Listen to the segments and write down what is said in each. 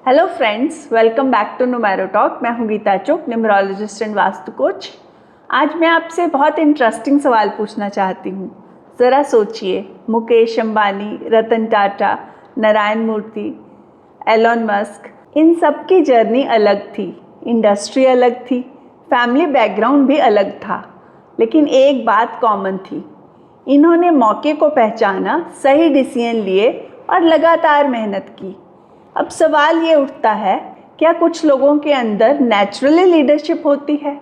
Hello friends, welcome back to Numero Talk. मैं हूं गीता चुक, न्यूमरोलॉजिस्ट एंड वास्तु कोच। आज मैं आपसे बहुत इंटरेस्टिंग सवाल पूछना चाहती हूं। ज़रा सोचिए, मुकेश अंबानी, रतन टाटा, नारायण मूर्ति, एलोन मस्क, इन सब की जर्नी अलग थी, इंडस्ट्री अलग थी, फैमिली बैकग्राउंड भी अलग था, लेकिन एक बात कॉमन थी। इन्होंने मौके को पहचाना, सही डिसीजन लिए और लगातार मेहनत की। अब सवाल ये उठता है, क्या कुछ लोगों के अंदर नेचुरली लीडरशिप होती है,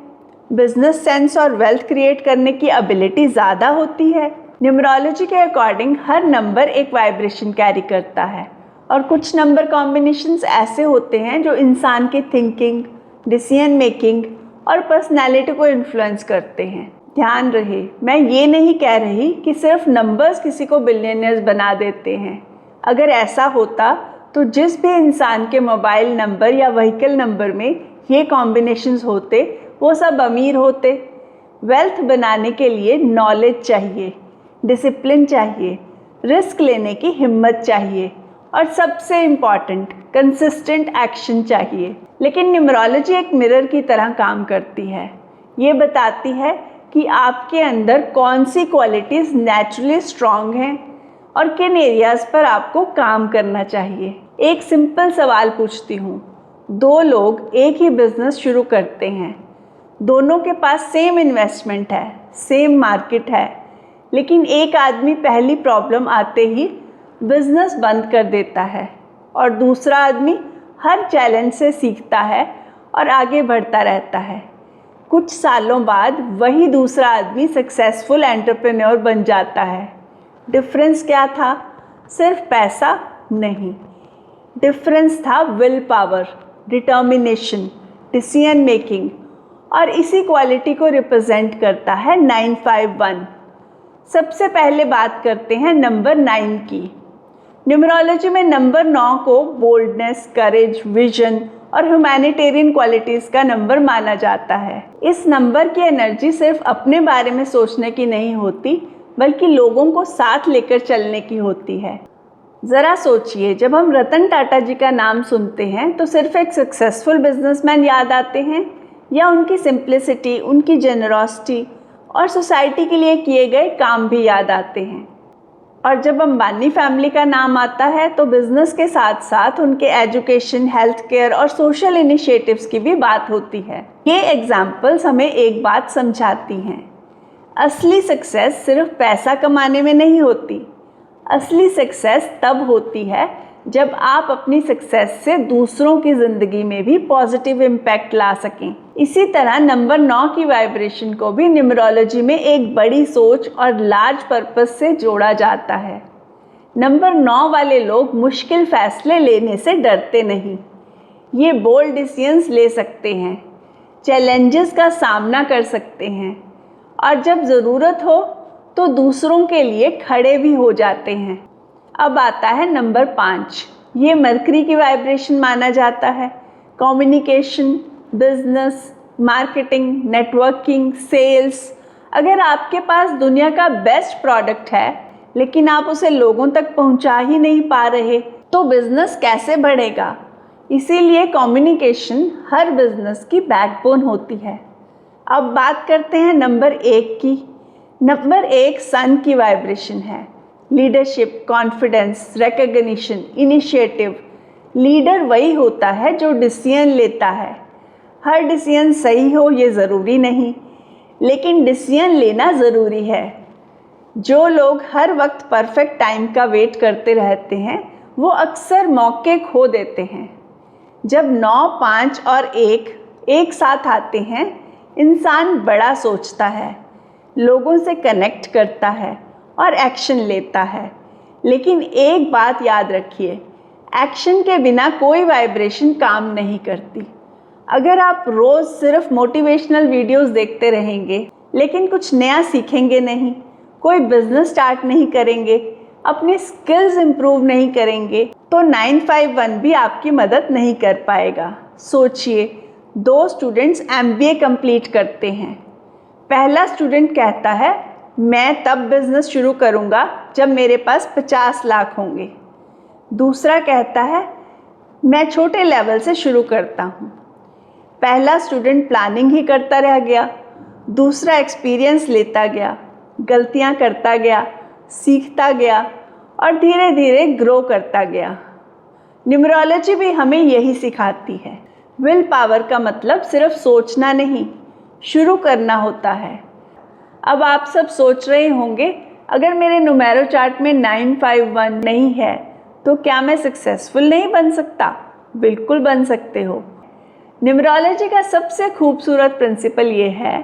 बिजनेस सेंस और वेल्थ क्रिएट करने की एबिलिटी ज़्यादा होती है? न्यूमरोलॉजी के अकॉर्डिंग हर नंबर एक वाइब्रेशन कैरी करता है और कुछ नंबर कॉम्बिनेशंस ऐसे होते हैं जो इंसान की थिंकिंग, डिसीजन मेकिंग और पर्सनैलिटी को इन्फ्लुएंस करते हैं। ध्यान रहे, मैं ये नहीं कह रही कि सिर्फ नंबर्स किसी को बिलियनियर्स बना देते हैं। अगर ऐसा होता तो जिस भी इंसान के मोबाइल नंबर या व्हीकल नंबर में ये कॉम्बिनेशंस होते, वो सब अमीर होते। वेल्थ बनाने के लिए नॉलेज चाहिए, डिसिप्लिन चाहिए, रिस्क लेने की हिम्मत चाहिए और सबसे इम्पॉर्टेंट कंसिस्टेंट एक्शन चाहिए। लेकिन न्यूमरोलॉजी एक मिरर की तरह काम करती है। ये बताती है कि आपके अंदर कौन सी क्वालिटीज़ नेचुरली स्ट्रांग हैं और किन एरियाज़ पर आपको काम करना चाहिए। एक सिंपल सवाल पूछती हूँ, दो लोग एक ही बिजनेस शुरू करते हैं, दोनों के पास सेम इन्वेस्टमेंट है, सेम मार्केट है, लेकिन एक आदमी पहली प्रॉब्लम आते ही बिजनेस बंद कर देता है और दूसरा आदमी हर चैलेंज से सीखता है और आगे बढ़ता रहता है। कुछ सालों बाद वही दूसरा आदमी सक्सेसफुल एंटरप्रेन्योर बन जाता है। डिफरेंस क्या था? सिर्फ पैसा नहीं, डिफरेंस था will power, determination, decision making, और इसी क्वालिटी को रिप्रेजेंट करता है 951। सबसे पहले बात करते हैं नंबर 9 की। न्यूमरोलॉजी में नंबर 9 को बोल्डनेस, करेज, विजन और ह्यूमैनिटेरियन क्वालिटीज़ का नंबर माना जाता है। इस नंबर की एनर्जी सिर्फ अपने बारे में सोचने की नहीं होती, बल्कि लोगों को साथ लेकर चलने की होती है। ज़रा सोचिए, जब हम रतन टाटा जी का नाम सुनते हैं तो सिर्फ एक सक्सेसफुल बिजनेसमैन याद आते हैं या उनकी सिंप्लिसिटी, उनकी जेनरॉसिटी और सोसाइटी के लिए किए गए काम भी याद आते हैं? और जब अंबानी फैमिली का नाम आता है तो बिजनेस के साथ साथ उनके एजुकेशन, हेल्थ केयर और सोशल इनिशिएटिव्स की भी बात होती है। ये एग्जाम्पल्स हमें एक बात समझाती हैं, असली सक्सेस सिर्फ पैसा कमाने में नहीं होती। असली सक्सेस तब होती है जब आप अपनी सक्सेस से दूसरों की ज़िंदगी में भी पॉजिटिव इम्पैक्ट ला सकें। इसी तरह नंबर 9 की वाइब्रेशन को भी न्यूमरोलॉजी में एक बड़ी सोच और लार्ज पर्पस से जोड़ा जाता है। नंबर 9 वाले लोग मुश्किल फैसले लेने से डरते नहीं। ये बोल्ड डिसीजंस ले सकते हैं, चैलेंजेस का सामना कर सकते हैं और जब ज़रूरत हो तो दूसरों के लिए खड़े भी हो जाते हैं। अब आता है नंबर 5। ये मरकरी की वाइब्रेशन माना जाता है। Communication, business, marketing, networking, sales. अगर आपके पास दुनिया का बेस्ट प्रोडक्ट है लेकिन आप उसे लोगों तक पहुंचा ही नहीं पा रहे, तो बिजनेस कैसे बढ़ेगा? इसीलिए कम्युनिकेशन हर बिजनेस की बैकबोन होती है। अब बात करते हैं नंबर 1 की। नंबर 1 सन की वाइब्रेशन है। Leadership, confidence, recognition, initiative. Leader वही होता है जो डिसीजन लेता है। हर डिसीजन सही हो ये ज़रूरी नहीं, लेकिन डिसीजन लेना ज़रूरी है। जो लोग हर वक्त परफेक्ट टाइम का वेट करते रहते हैं, वो अक्सर मौके खो देते हैं। जब 9, 5 और 1 एक साथ आते हैं, इंसान बड़ा सोचता है, लोगों से कनेक्ट करता है और एक्शन लेता है। लेकिन एक बात याद रखिए, एक्शन के बिना कोई वाइब्रेशन काम नहीं करती। अगर आप रोज़ सिर्फ मोटिवेशनल वीडियोस देखते रहेंगे लेकिन कुछ नया सीखेंगे नहीं, कोई बिजनेस स्टार्ट नहीं करेंगे, अपनी स्किल्स इंप्रूव नहीं करेंगे, तो 951 भी आपकी मदद नहीं कर पाएगा। सोचिए, 2 स्टूडेंट्स MBA कंप्लीट करते हैं। पहला स्टूडेंट कहता है, मैं तब बिजनेस शुरू करूंगा जब मेरे पास 50 लाख होंगे। दूसरा कहता है, मैं छोटे लेवल से शुरू करता हूँ। पहला स्टूडेंट प्लानिंग ही करता रह गया, दूसरा एक्सपीरियंस लेता गया, गलतियाँ करता गया, सीखता गया और धीरे धीरे ग्रो करता गया। न्यूमरोलॉजी भी हमें यही सिखाती है। विल पावर का मतलब सिर्फ सोचना नहीं, शुरू करना होता है। अब आप सब सोच रहे होंगे, अगर मेरे न्यूमेरो चार्ट में 951 नहीं है तो क्या मैं सक्सेसफुल नहीं बन सकता? बिल्कुल बन सकते हो। न्यूमरोलॉजी का सबसे खूबसूरत प्रिंसिपल ये है,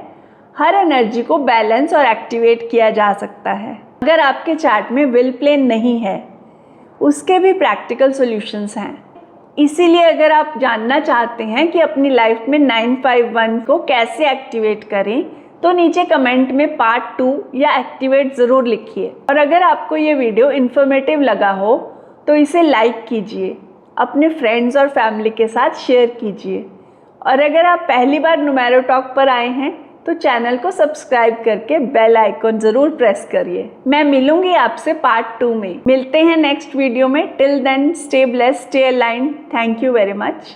हर एनर्जी को बैलेंस और एक्टिवेट किया जा सकता है। अगर आपके चार्ट में विल प्लेन नहीं है, उसके भी प्रैक्टिकल सॉल्यूशंस हैं। इसीलिए अगर आप जानना चाहते हैं कि अपनी लाइफ में 951 को कैसे एक्टिवेट करें, तो नीचे कमेंट में पार्ट 2 या एक्टिवेट ज़रूर लिखिए। और अगर आपको ये वीडियो इन्फॉर्मेटिव लगा हो तो इसे लाइक कीजिए, अपने फ्रेंड्स और फैमिली के साथ शेयर कीजिए। और अगर आप पहली बार न्यूमेरो टॉक पर आए हैं तो चैनल को सब्सक्राइब करके बेल आइकन ज़रूर प्रेस करिए। मैं मिलूंगी आपसे पार्ट 2 में। मिलते हैं नेक्स्ट वीडियो में। Till then stay blessed, stay aligned. Thank you very much.